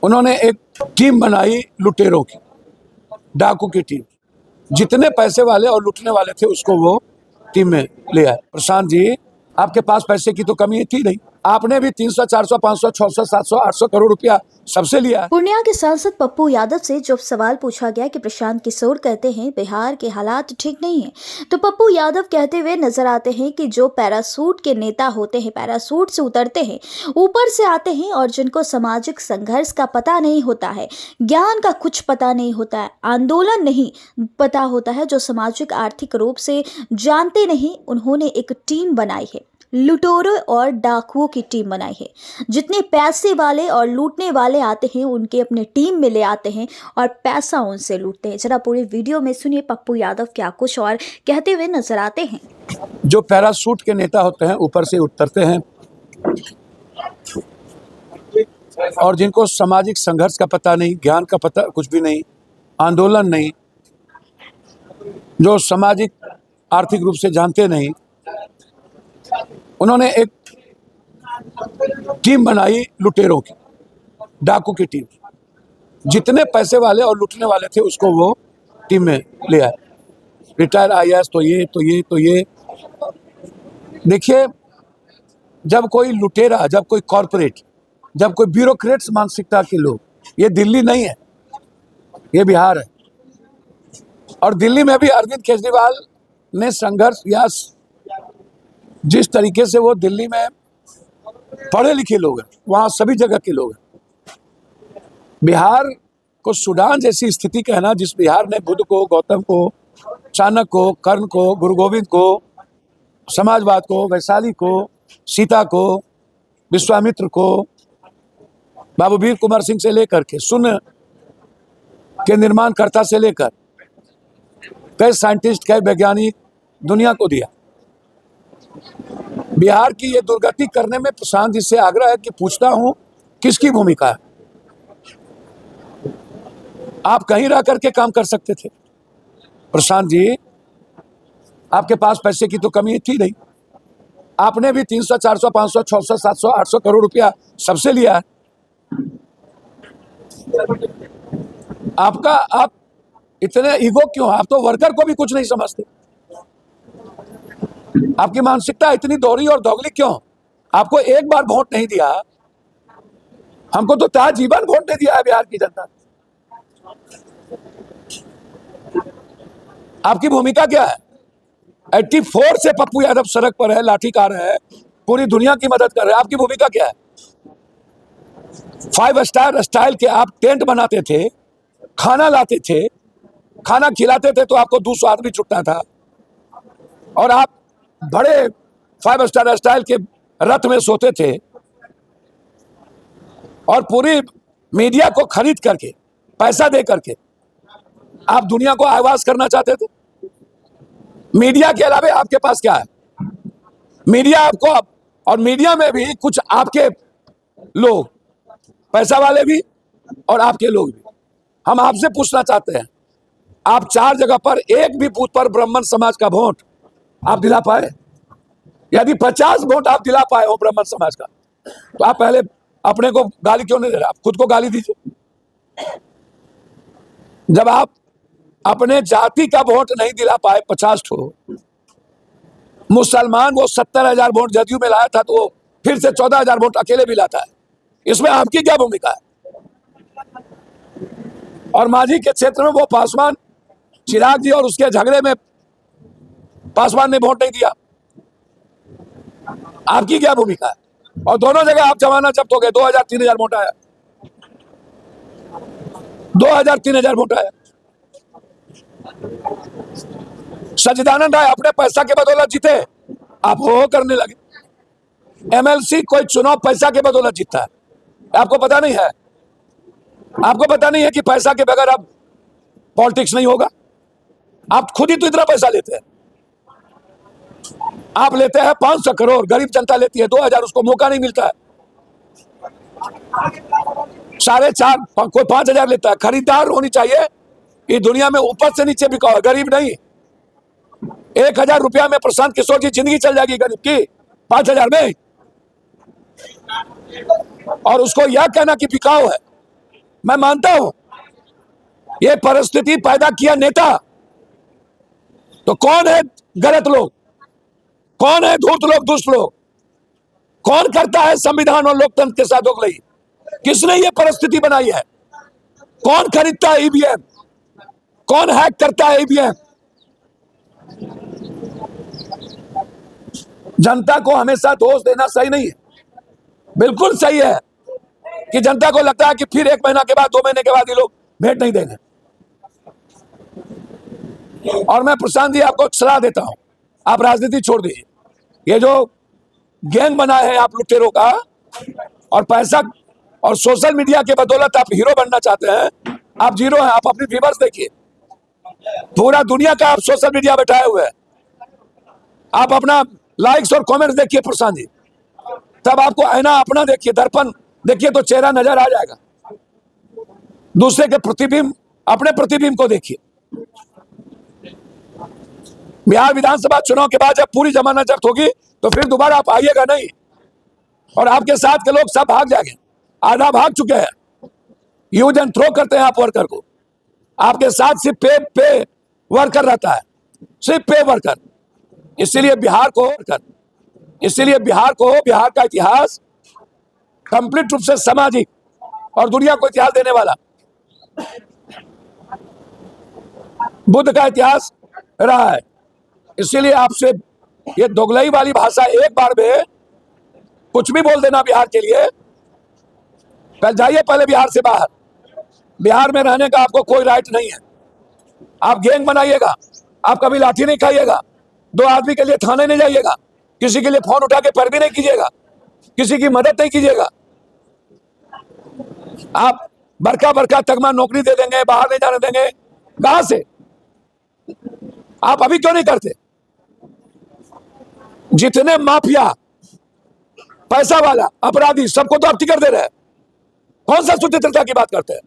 उन्होंने एक टीम बनाई लुटेरों की, डाकू की टीम। जितने पैसे वाले और लूटने वाले थे उसको वो टीम में ले आए। प्रशांत जी, आपके पास पैसे की तो कमी थी नहीं, आपने भी 300, 400, 500, 600, 700, 800 करोड़ रुपया सबसे लिया। पूर्णिया के सांसद पप्पू यादव से जब सवाल पूछा गया कि प्रशांत किशोर कहते हैं बिहार के हालात ठीक नहीं है, तो पप्पू यादव कहते हुए नजर आते हैं कि जो पैरासूट के नेता होते हैं, पैरासूट से उतरते हैं, ऊपर से आते हैं और जिनको सामाजिक संघर्ष का पता नहीं होता है, ज्ञान का कुछ पता नहीं होता है, आंदोलन नहीं पता होता है, जो सामाजिक आर्थिक रूप से जानते नहीं, उन्होंने एक टीम बनाई है, लुटेरों और डाकुओं की टीम बनाई है। जितने पैसे वाले और लूटने वाले आते हैं उनके अपने टीम में ले आते हैं और पैसा उनसे लूटते हैं। जरा पूरे वीडियो में सुनिए पप्पू यादव क्या कुछ और कहते हुए नजर आते हैं। जो पैरासूट के नेता होते हैं, ऊपर से उतरते हैं और जिनको सामाजिक संघर्ष का पता नहीं, ज्ञान का पता कुछ भी नहीं, आंदोलन नहीं, जो सामाजिक आर्थिक रूप से जानते नहीं, उन्होंने एक टीम बनाई लुटेरों की, डाकू की टीम। जितने पैसे वाले और लूटने वाले थे उसको वो टीम में ले आए। रिटायर आईएएस तो ये। देखिए, जब कोई लुटेरा, जब कोई कॉरपोरेट, जब कोई ब्यूरोक्रेट्स मानसिकता के लोग, ये दिल्ली नहीं है, ये बिहार है। और दिल्ली में भी अरविंद केजरीवाल ने संघर्ष, या जिस तरीके से वो दिल्ली में पढ़े लिखे लोग हैं, वहाँ सभी जगह के लोग हैं। बिहार को सूडान जैसी स्थिति कहना, जिस बिहार ने बुद्ध को, गौतम को, चाणक्य को, कर्ण को, गुरु गोविंद को, समाजवाद को, वैशाली को, सीता को, विश्वामित्र को, बाबू वीर कुंवर सिंह से लेकर के शून्य के निर्माणकर्ता से लेकर कई साइंटिस्ट, कई वैज्ञानिक दुनिया को दिया। बिहार की ये दुर्गति करने में प्रशांत जी से आग्रह है कि पूछता हूं, किसकी भूमिका है? आप कहीं रह करके काम कर सकते थे। प्रशांत जी, आपके पास पैसे की तो कमी थी नहीं, आपने भी 300, 400, 500, 600, 700, 800 करोड़ रुपया सबसे लिया है। आप इतने ईगो क्यों? आप तो वर्कर को भी कुछ नहीं समझते। आपकी मानसिकता इतनी दोहरी और दोगली क्यों? आपको एक बार वोट नहीं दिया, हमको तो ताज जीवन वोट नहीं दिया है बिहार की जनता। आपकी भूमिका क्या है? 84 से पप्पू यादव सड़क पर है, लाठीकार है, पूरी दुनिया की मदद कर रहे हैं। आपकी भूमिका क्या है? 5 स्टार स्टाइल के आप टेंट बनाते थे, खाना लाते थे, खाना खिलाते थे तो आपको 200 आदमी छुटना था, और आप बड़े 5 स्टार स्टाइल के रथ में सोते थे और पूरी मीडिया को खरीद करके, पैसा दे करके आप दुनिया को आवाज करना चाहते थे। मीडिया के अलावा आपके पास क्या है? मीडिया आपको, और मीडिया में भी कुछ आपके लोग, पैसा वाले भी और आपके लोग भी। हम आपसे पूछना चाहते हैं, आप 4 जगह पर एक भी बूथ पर ब्राह्मण समाज का वोट आप दिला पाए? यदि 50 वोट आप दिला पाए हो ब्राह्मण समाज का, तो आप पहले अपने को गाली क्यों नहीं दे रहे? आप खुद को गाली दीजिए। जब आप अपने जाति का वोट नहीं दिला पाए 50 ठो, मुसलमान वो 70,000 वोट जदयू में लाया था, तो वो फिर से 14,000 वोट अकेले भी लाता है। इसमें आपकी क्या भूमिका है? और मांझी के क्षेत्र में वो पासवान, चिराग जी और उसके झगड़े में पासवान ने वोट नहीं दिया, आपकी क्या भूमिका है? और दोनों जगह आप जमाना जब्त हो गए, 2,000 3,000 वोट आया, 2,000 3,000 वोट आया। सच्चिदानंद राय अपने पैसा के बदौलत जीते, आप हो करने लगे। एमएलसी कोई चुनाव पैसा के बदौलत जीतता है, आपको पता नहीं है? आपको पता नहीं है कि पैसा के बगैर अब पॉलिटिक्स नहीं होगा? आप खुद ही तो इतना पैसा लेते हैं। आप लेते हैं 500 करोड़, गरीब जनता लेती है 2,000, उसको मौका नहीं मिलता है। 4.5, कोई 5,000 लेता है। खरीदार होनी चाहिए इस दुनिया में, ऊपर से नीचे बिकाओ, गरीब नहीं। 1,000 रुपया में प्रशांत किशोर की जिंदगी चल जाएगी गरीब की, 5,000 में। और उसको यह कहना कि बिकाऊ है, मैं मानता हूं ये परिस्थिति पैदा किया नेता। तो कौन है गलत लोग, कौन है धूर्त लोग, दुष्ट लोग, कौन करता है संविधान और लोकतंत्र के साथ दोगलई? किसने ये परिस्थिति बनाई है? कौन खरीदता है ईवीएम, कौन हैक करता है ईवीएम? जनता को हमेशा दोष देना सही नहीं है। बिल्कुल सही है कि जनता को लगता है कि फिर 1 महीना के बाद, 2 महीने के बाद ये लोग भेंट नहीं देंगे। और मैं प्रशांत जी आपको सलाह देता हूं, आप राजनीति छोड़ दीजिए। ये जो गैंग बना है आप लुटेरों का, और पैसा और सोशल मीडिया के बदौलत आप हीरो बनना चाहते हैं, आप जीरो हैं। आप अपनी व्यूअर्स देखिए, पूरा दुनिया का आप सोशल मीडिया बैठाए हुए हैं। आप अपना लाइक्स और कमेंट्स देखिए प्रशांत जी, तब आपको आईना अपना देखिए, दर्पण देखिए तो चेहरा नजर आ जाएगा। दूसरे के प्रतिबिंब, अपने प्रतिबिंब को देखिए। बिहार विधानसभा चुनाव के बाद जब पूरी जमानत जब्त होगी तो फिर दोबारा आप आइएगा नहीं, और आपके साथ के लोग सब भाग जाएंगे। आधा भाग चुके हैं, यूज एंड थ्रो करते हैं आप वर्कर को। आपके साथ सिर्फ पे वर्कर रहता है, सिर्फ पे वर्कर। इसीलिए बिहार का इतिहास कंप्लीट रूप से सामाजिक और दुनिया को इतिहास देने वाला बुद्ध का इतिहास रहा है। इसीलिए आपसे ये दोगलई वाली भाषा एक बार में कुछ भी बोल देना बिहार के लिए, कल जाइए पहले बिहार से बाहर। बिहार में रहने का आपको कोई राइट नहीं है। आप गैंग बनाइएगा, आप कभी लाठी नहीं खाइएगा, 2 आदमी के लिए थाने नहीं जाइएगा, किसी के लिए फोन उठा के पैरवी नहीं कीजिएगा, किसी की मदद नहीं कीजिएगा। आप बड़का तगमा नौकरी दे देंगे, बाहर नहीं जाने देंगे, कहां से? आप अभी क्यों नहीं करते? जितने माफिया, पैसा वाला, अपराधी, सबको तो आप टिकट दे रहे हैं। कौन सा स्वतंत्रता की बात करते हैं?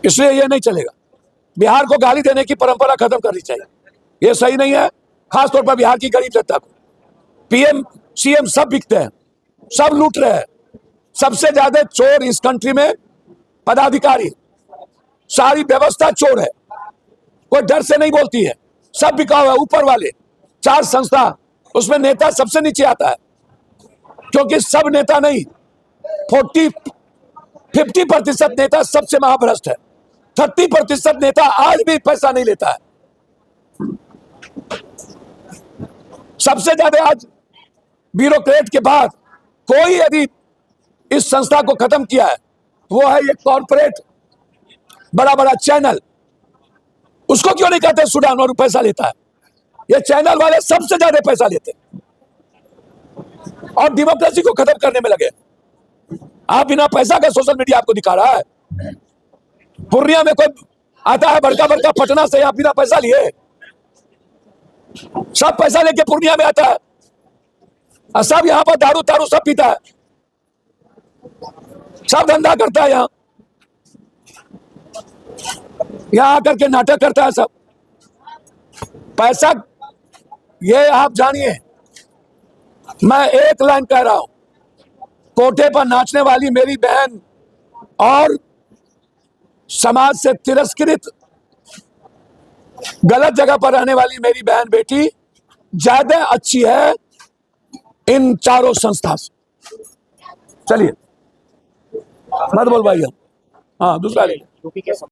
इसलिए ये नहीं चलेगा। बिहार को गाली देने की परंपरा खत्म करनी चाहिए, ये सही नहीं है। खासतौर पर बिहार की गरीब जनता को पीएम सीएम सब बिकते हैं, सब लूट रहे हैं। सबसे ज्यादा चोर इस कंट्री में पदाधिकारी, सारी व्यवस्था चोर है, कोई डर से नहीं बोलती है, सब बिका हुआ है। ऊपर वाले 4 संस्था, उसमें नेता सबसे नीचे आता है, क्योंकि सब नेता नहीं, 50% नेता सबसे महाभ्रष्ट है। 30% नेता आज भी पैसा नहीं लेता है। सबसे ज्यादा आज ब्यूरोक्रेट के बाद कोई यदि इस संस्था को खत्म किया है, वो है ये कॉर्पोरेट बड़ा चैनल। उसको क्यों नहीं कहते सूडान, और पैसा लेता है? ये चैनल वाले सबसे ज्यादा पैसा लेते हैं और डेमोक्रेसी को खत्म करने में लगे। आप बिना पैसा का सोशल मीडिया आपको दिखा रहा है। पूर्णिया में कोई आता है बड़का पटना से, आप बिना पैसा लिए, सब पैसा लेके पूर्णिया में आता है, और सब यहां पर दारू सब पीता है, सब धंधा करता है। यहां आकर के नाटक करता है सब पैसा। ये आप जानिए, मैं एक लाइन कह रहा हूं, कोटे पर नाचने वाली मेरी बहन और समाज से तिरस्कृत गलत जगह पर रहने वाली मेरी बहन बेटी ज्यादा अच्छी है इन चारों संस्था से। चलिए मत बोल भाई, हम हाँ दूसरा ले।